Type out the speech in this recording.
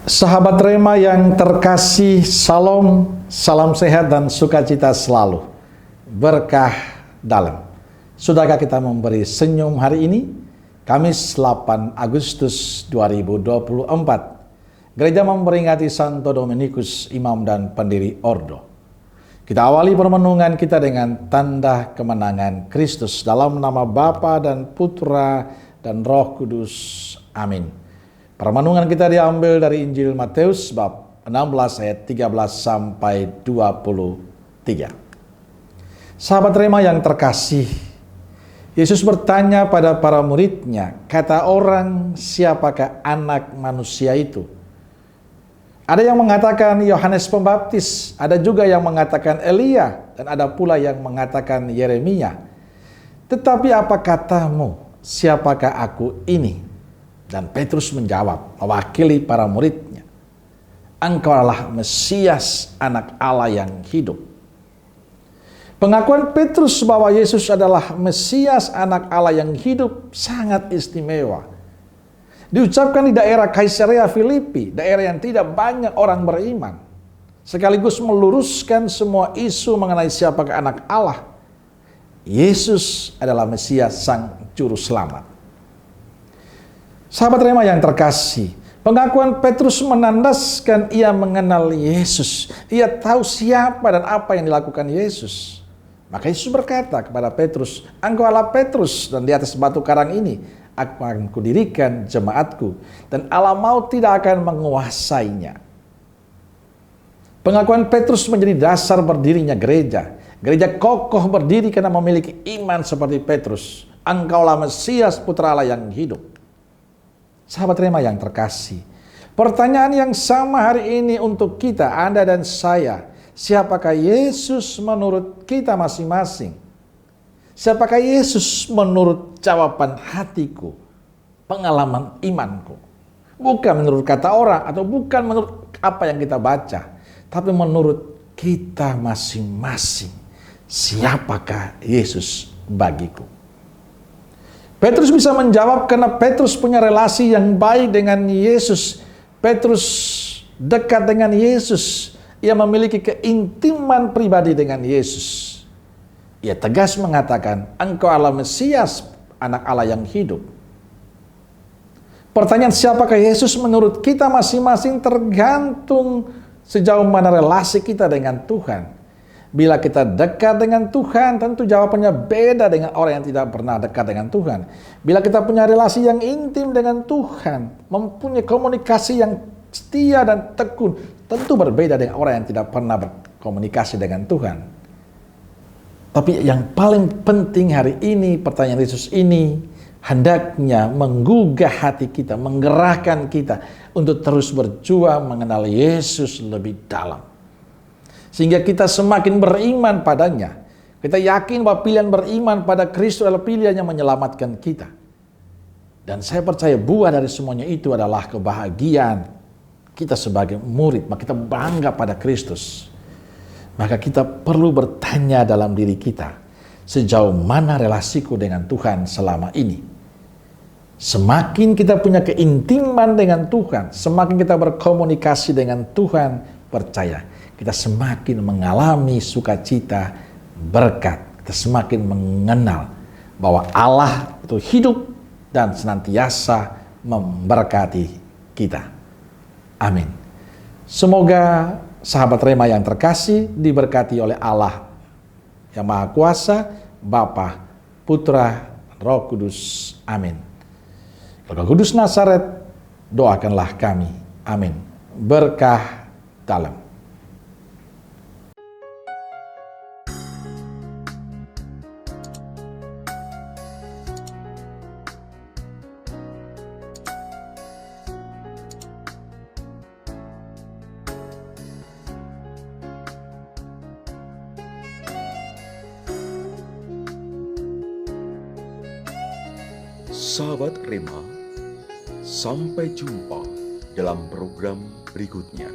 Sahabat Rema yang terkasih, salam sehat dan sukacita selalu. Berkah dalam. Sudahkah kita memberi senyum hari ini? Kamis 8 Agustus 2024. Gereja memperingati Santo Dominikus, imam dan pendiri Ordo. Kita awali permenungan kita dengan tanda kemenangan Kristus dalam nama Bapa dan Putra dan Roh Kudus. Amin. Permenungan kita diambil dari Injil Matius bab 16 ayat 13 sampai 23. Sahabat Rema yang terkasih, Yesus bertanya pada para muridnya, kata orang, siapakah anak manusia itu? Ada yang mengatakan Yohanes Pembaptis, ada juga yang mengatakan Elia, dan ada pula yang mengatakan Yeremia. Tetapi apa katamu, siapakah aku ini? Dan Petrus menjawab, mewakili para muridnya, Engkau adalah Mesias, anak Allah yang hidup. Pengakuan Petrus bahwa Yesus adalah Mesias, anak Allah yang hidup, sangat istimewa. Diucapkan di daerah Kaisarea Filipi, daerah yang tidak banyak orang beriman. Sekaligus meluruskan semua isu mengenai siapakah anak Allah. Yesus adalah Mesias, sang juru selamat. Sahabat Rema yang terkasih, pengakuan Petrus menandaskan ia mengenal Yesus. Ia tahu siapa dan apa yang dilakukan Yesus. Maka Yesus berkata kepada Petrus, Engkau adalah Petrus, dan di atas batu karang ini akan kudirikan jemaatku, dan alam maut tidak akan menguasainya. Pengakuan Petrus menjadi dasar berdirinya gereja. Gereja kokoh berdiri karena memiliki iman seperti Petrus. Engkaulah Mesias, Putra Allah yang hidup. Sahabat Rema yang terkasih, pertanyaan yang sama hari ini untuk kita, Anda dan saya. Siapakah Yesus menurut kita masing-masing? Siapakah Yesus menurut jawaban hatiku, pengalaman imanku? Bukan menurut kata orang atau bukan menurut apa yang kita baca, tapi menurut kita masing-masing. Siapakah Yesus bagiku? Petrus bisa menjawab karena Petrus punya relasi yang baik dengan Yesus. Petrus dekat dengan Yesus. Ia memiliki keintiman pribadi dengan Yesus. Ia tegas mengatakan, Engkau adalah Mesias, anak Allah yang hidup. Pertanyaan siapakah Yesus menurut kita masing-masing tergantung sejauh mana relasi kita dengan Tuhan. Bila kita dekat dengan Tuhan, tentu jawabannya beda dengan orang yang tidak pernah dekat dengan Tuhan. Bila kita punya relasi yang intim dengan Tuhan, mempunyai komunikasi yang setia dan tekun, tentu berbeda dengan orang yang tidak pernah berkomunikasi dengan Tuhan. Tapi yang paling penting hari ini, pertanyaan Yesus ini, hendaknya menggugah hati kita, menggerakkan kita untuk terus berjuang mengenal Yesus lebih dalam. Sehingga kita semakin beriman padanya. Kita yakin bahwa pilihan beriman pada Kristus adalah pilihan yang menyelamatkan kita. Dan saya percaya buah dari semuanya itu adalah kebahagiaan kita sebagai murid. Maka kita bangga pada Kristus. Maka kita perlu bertanya dalam diri kita, sejauh mana relasiku dengan Tuhan selama ini. Semakin kita punya keintiman dengan Tuhan, semakin kita berkomunikasi dengan Tuhan, percaya kita semakin mengalami sukacita, berkat. Kita semakin mengenal bahwa Allah itu hidup dan senantiasa memberkati kita. Amin. Semoga sahabat Rema yang terkasih diberkati oleh Allah yang Maha Kuasa, Bapa, Putra, Roh Kudus. Amin. Roh Kudus Nazaret, doakanlah kami. Amin. Berkah dalam. Sahabat Rema, sampai jumpa dalam program berikutnya.